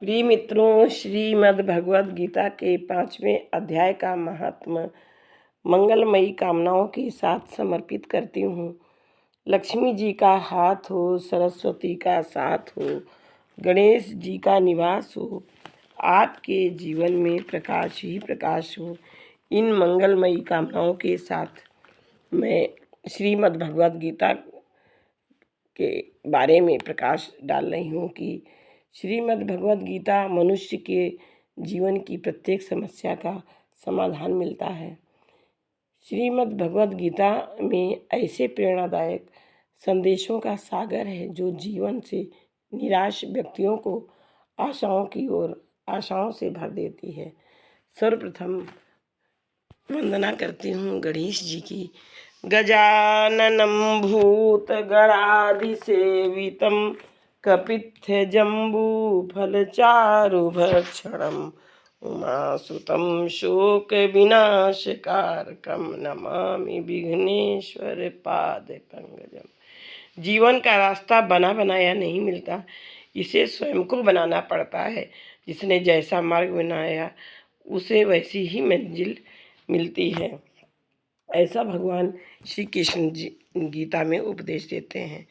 प्रिय मित्रों, श्रीमद् भगवद गीता के 5वें अध्याय का महात्म मंगलमयी कामनाओं के साथ समर्पित करती हूँ। लक्ष्मी जी का हाथ हो, सरस्वती का साथ हो, गणेश जी का निवास हो, आपके जीवन में प्रकाश ही प्रकाश हो। इन मंगलमयी कामनाओं के साथ मैं श्रीमद् भगवद गीता के बारे में प्रकाश डाल रही हूँ कि श्रीमद् भगवद गीता मनुष्य के जीवन की प्रत्येक समस्या का समाधान मिलता है। श्रीमद् भगवद गीता में ऐसे प्रेरणादायक संदेशों का सागर है जो जीवन से निराश व्यक्तियों को आशाओं से भर देती है। सर्वप्रथम वंदना करती हूँ गणेश जी की। गजाननं भूतगणाधिसेवितं कपित्थजम्बूफलचारुभक्षणम् उमासुतं शोकविनाशकारकं नमामि विघ्नेश्वर पादपंकजम्। जीवन का रास्ता बना बनाया नहीं मिलता, इसे स्वयं को बनाना पड़ता है। जिसने जैसा मार्ग बनाया उसे वैसी ही मंजिल मिलती है, ऐसा भगवान श्री कृष्ण जी गीता में उपदेश देते हैं।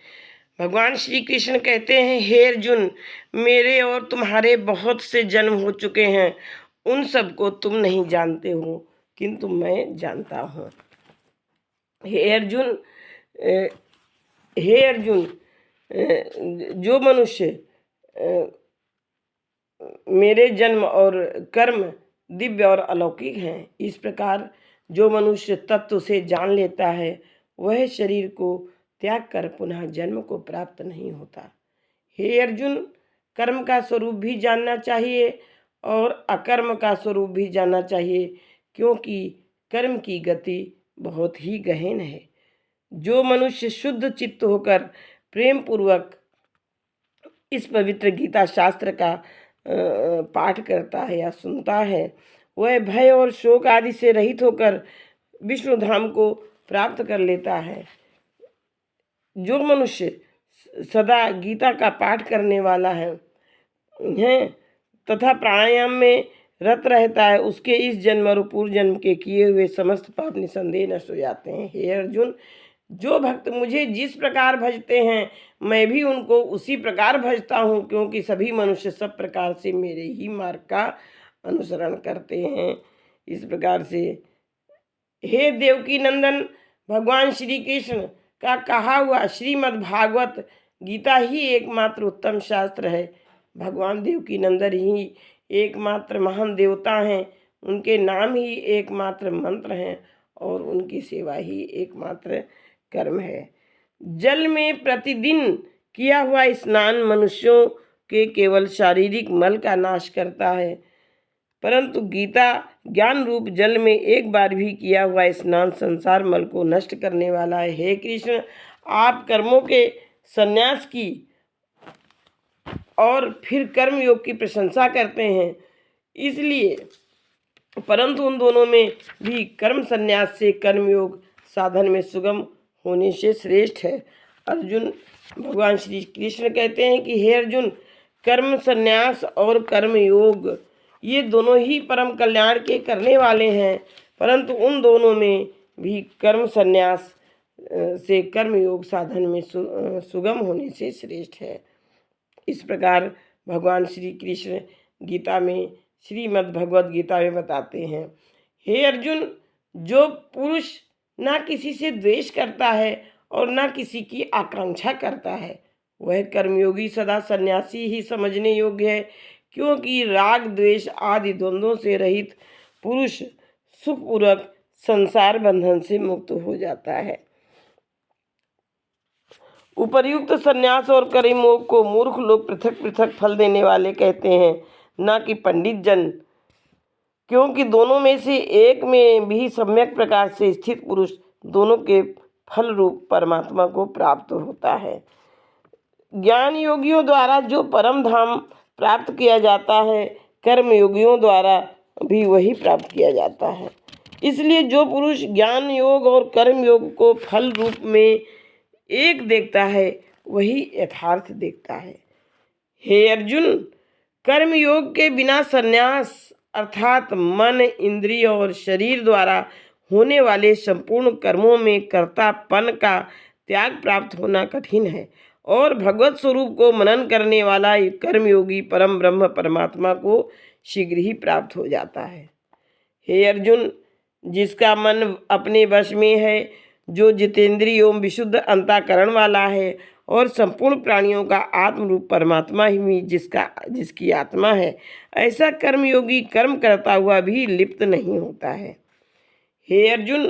भगवान श्री कृष्ण कहते हैं, हे अर्जुन, मेरे और तुम्हारे बहुत से जन्म हो चुके हैं, उन सब को तुम नहीं जानते हो, किंतु मैं जानता हूँ। हे अर्जुन, जो मनुष्य मेरे जन्म और कर्म दिव्य और अलौकिक हैं, इस प्रकार जो मनुष्य तत्व से जान लेता है वह शरीर को त्याग कर पुनः जन्म को प्राप्त नहीं होता। हे अर्जुन, कर्म का स्वरूप भी जानना चाहिए और अकर्म का स्वरूप भी जानना चाहिए, क्योंकि कर्म की गति बहुत ही गहन है। जो मनुष्य शुद्ध चित्त होकर प्रेम पूर्वक इस पवित्र गीता शास्त्र का पाठ करता है या सुनता है, वह भय और शोक आदि से रहित होकर विष्णु धाम को प्राप्त कर लेता है। जो मनुष्य सदा गीता का पाठ करने वाला है तथा प्राणायाम में रत रहता है, उसके इस जन्म और पूर्व जन्म के किए हुए समस्त पाप निसंदेह नष्ट हो जाते हैं। हे अर्जुन, जो भक्त मुझे जिस प्रकार भजते हैं मैं भी उनको उसी प्रकार भजता हूँ, क्योंकि सभी मनुष्य सब प्रकार से मेरे ही मार्ग का अनुसरण करते हैं। इस प्रकार से हे देवकी नंदन, भगवान श्री कृष्ण का कहा हुआ श्रीमद् भागवत गीता ही एकमात्र उत्तम शास्त्र है। भगवान देवकी नंदन ही एकमात्र महान देवता हैं, उनके नाम ही एकमात्र मंत्र हैं और उनकी सेवा ही एकमात्र कर्म है। जल में प्रतिदिन किया हुआ स्नान मनुष्यों के केवल शारीरिक मल का नाश करता है, परंतु गीता ज्ञान रूप जल में एक बार भी किया हुआ स्नान संसार मल को नष्ट करने वाला है। हे कृष्ण, आप कर्मों के संन्यास की और फिर कर्म योग की प्रशंसा करते हैं, इसलिए परंतु उन दोनों में भी कर्म संन्यास से कर्म योग साधन में सुगम होने से श्रेष्ठ है। अर्जुन, भगवान श्री कृष्ण कहते हैं कि हे अर्जुन, कर्म संन्यास और कर्म योग ये दोनों ही परम कल्याण के करने वाले हैं, परंतु उन दोनों में भी कर्म संन्यास से कर्म योग साधन में सुगम होने से श्रेष्ठ है। इस प्रकार भगवान श्री कृष्ण गीता में श्रीमद् भगवद गीता में बताते हैं। हे अर्जुन, जो पुरुष ना किसी से द्वेष करता है और ना किसी की आकांक्षा करता है, वह कर्मयोगी सदा सन्यासी ही समझने योग्य है, क्योंकि राग द्वेष आदि द्वंद्वों से रहित पुरुष सुखपूर्वक संसार बंधन से मुक्त हो जाता है। उपर्युक्त संन्यास और कर्मयोग को मूर्ख लोग पृथक पृथक फल देने वाले कहते हैं, न कि पंडित जन, क्योंकि दोनों में से एक में भी सम्यक प्रकार से स्थित पुरुष दोनों के फल रूप परमात्मा को प्राप्त होता है। ज्ञान योगियों द्वारा जो परम धाम प्राप्त किया जाता है, कर्म योगियों द्वारा भी वही प्राप्त किया जाता है। इसलिए जो पुरुष ज्ञान योग और कर्म योग को फल रूप में एक देखता है, वही यथार्थ देखता है। हे अर्जुन, कर्मयोग के बिना संन्यास अर्थात मन, इंद्रिय और शरीर द्वारा होने वाले संपूर्ण कर्मों में कर्तापन का त्याग प्राप्त होना कठिन है और भगवत स्वरूप को मनन करने वाला कर्मयोगी परम ब्रह्म परमात्मा को शीघ्र ही प्राप्त हो जाता है। हे अर्जुन, जिसका मन अपने वश में है, जो जितेंद्रिय एवं विशुद्ध अंतःकरण वाला है और संपूर्ण प्राणियों का आत्मरूप परमात्मा ही जिसकी आत्मा है, ऐसा कर्मयोगी कर्म करता हुआ भी लिप्त नहीं होता है। हे अर्जुन,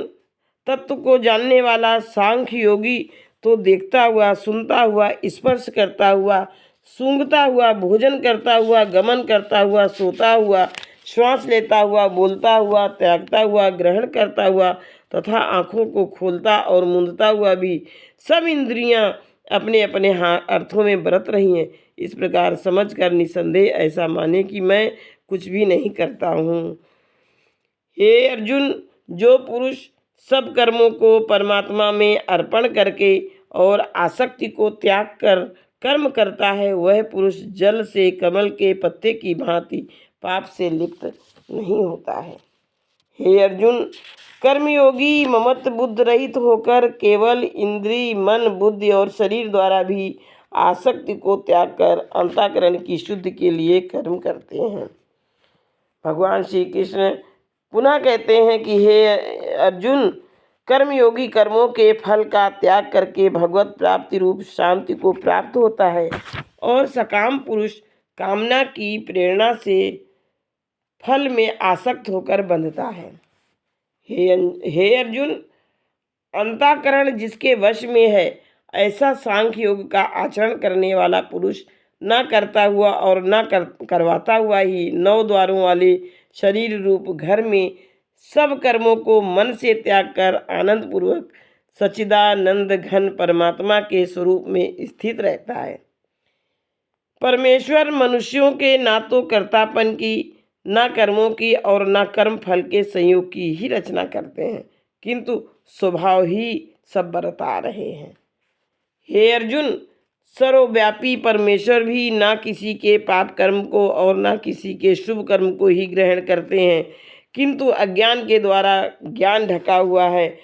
तत्व को जानने वाला सांख्य योगी तो देखता हुआ, सुनता हुआ, स्पर्श करता हुआ, सूंघता हुआ, भोजन करता हुआ, गमन करता हुआ, सोता हुआ, श्वास लेता हुआ, बोलता हुआ, त्यागता हुआ, ग्रहण करता हुआ तथा आँखों को खोलता और मूंदता हुआ भी सब इंद्रियां अपने अपने अर्थों में बरत रही हैं। इस प्रकार समझकर निसंदेह ऐसा माने कि मैं कुछ भी नहीं करता हूँ। हे अर्जुन, जो पुरुष सब कर्मों को परमात्मा में अर्पण करके और आसक्ति को त्याग कर कर्म करता है, वह पुरुष जल से कमल के पत्ते की भांति पाप से लिप्त नहीं होता है। हे अर्जुन, कर्मयोगी ममत्व बुद्ध रहित होकर केवल इंद्रिय, मन, बुद्धि और शरीर द्वारा भी आसक्ति को त्याग कर अंतःकरण की शुद्धि के लिए कर्म करते हैं। भगवान श्री कृष्ण पुनः कहते हैं कि हे अर्जुन, कर्मयोगी कर्मों के फल का त्याग करके भगवत प्राप्ति रूप शांति को प्राप्त होता है और सकाम पुरुष कामना की प्रेरणा से फल में आसक्त होकर बंधता है। हे अर्जुन, अंतःकरण जिसके वश में है, ऐसा सांख्य योग का आचरण करने वाला पुरुष न करता हुआ और न करवाता हुआ ही 9 द्वारों वाले शरीर रूप घर में सब कर्मों को मन से त्याग कर आनंद पूर्वक सच्चिदानंद घन परमात्मा के स्वरूप में स्थित रहता है। परमेश्वर मनुष्यों के ना तो कर्तापन की, न कर्मों की और न कर्म फल के संयोग की ही रचना करते हैं, किंतु स्वभाव ही सब बरता रहे हैं। हे अर्जुन, सर्वव्यापी परमेश्वर भी ना किसी के पाप कर्म को और ना किसी के शुभ कर्म को ही ग्रहण करते हैं, किंतु अज्ञान के द्वारा ज्ञान ढका हुआ है,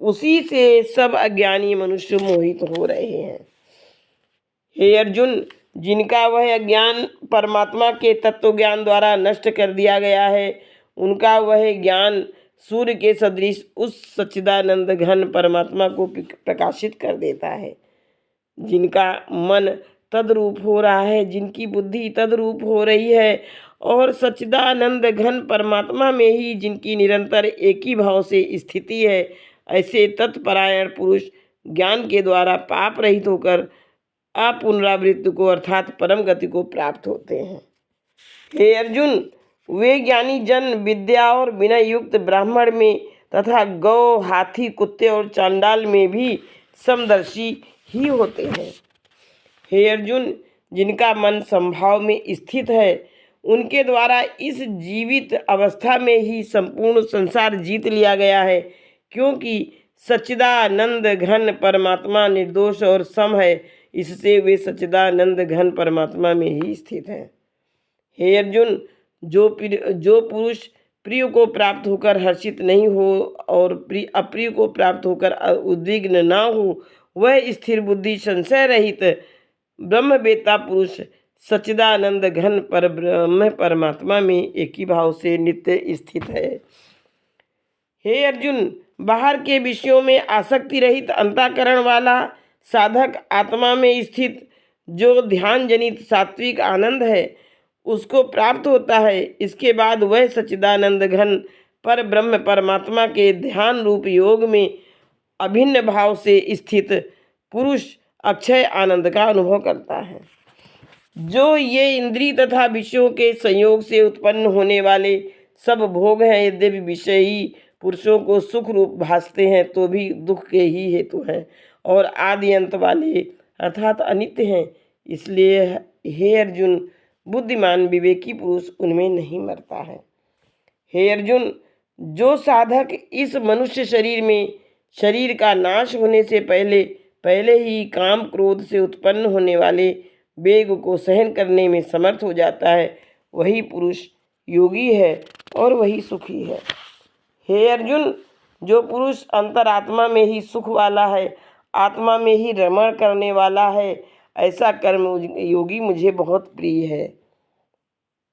उसी से सब अज्ञानी मनुष्य मोहित हो रहे हैं। हे अर्जुन, जिनका वह अज्ञान परमात्मा के तत्व ज्ञान द्वारा नष्ट कर दिया गया है, उनका वह ज्ञान सूर्य के सदृश उस सच्चिदानंद घन परमात्मा को प्रकाशित कर देता है। जिनका मन तद्रूप हो रहा है, जिनकी बुद्धि तद्रूप हो रही है और सच्चिदानंद घन परमात्मा में ही जिनकी निरंतर एक ही भाव से स्थिति है, ऐसे तत्परायण पुरुष ज्ञान के द्वारा पाप रहित होकर अपुनरावृत्ति को अर्थात परम गति को प्राप्त होते हैं। हे अर्जुन, वे ज्ञानी जन विद्या और विनय युक्त ब्राह्मण में तथा गौ, हाथी, कुत्ते और चांडाल में भी समदर्शी ही होते हैं। हे अर्जुन, जिनका मन संभाव में स्थित है, उनके द्वारा इस जीवित अवस्था में ही संपूर्ण संसार जीत लिया गया है, क्योंकि सच्चिदानंद घन परमात्मा निर्दोष और सम है, इससे वे सच्चिदानंद घन परमात्मा में ही स्थित हैं। हे अर्जुन, जो पुरुष प्रिय को प्राप्त होकर हर्षित नहीं हो और अप्रिय को प्राप्त होकर उद्विग्न ना हो, वह स्थिर बुद्धि संशय रहित ब्रह्मवेत्ता पुरुष सच्चिदानंद घन पर ब्रह्म परमात्मा में एक ही भाव से नित्य स्थित है। हे अर्जुन, बाहर के विषयों में आसक्ति रहित अंतःकरण वाला साधक आत्मा में स्थित जो ध्यान जनित सात्विक आनंद है, उसको प्राप्त होता है। इसके बाद वह सच्चिदानंद घन पर ब्रह्म परमात्मा के ध्यान रूप योग में अभिन्न भाव से स्थित पुरुष अक्षय आनंद का अनुभव करता है। जो ये इंद्रिय तथा विषयों के संयोग से उत्पन्न होने वाले सब भोग हैं, यद्यपि विषय ही पुरुषों को सुख रूप भासते हैं, तो भी दुख के ही हेतु हैं और आदि अंत वाले अर्थात अनित्य हैं। इसलिए हे अर्जुन, बुद्धिमान विवेकी पुरुष उनमें नहीं मरता है। हे अर्जुन, जो साधक इस मनुष्य शरीर में शरीर का नाश होने से पहले ही काम क्रोध से उत्पन्न होने वाले वेग को सहन करने में समर्थ हो जाता है, वही पुरुष योगी है और वही सुखी है। हे अर्जुन, जो पुरुष अंतरात्मा में ही सुख वाला है, आत्मा में ही रमण करने वाला है, ऐसा कर्म योगी मुझे बहुत प्रिय है।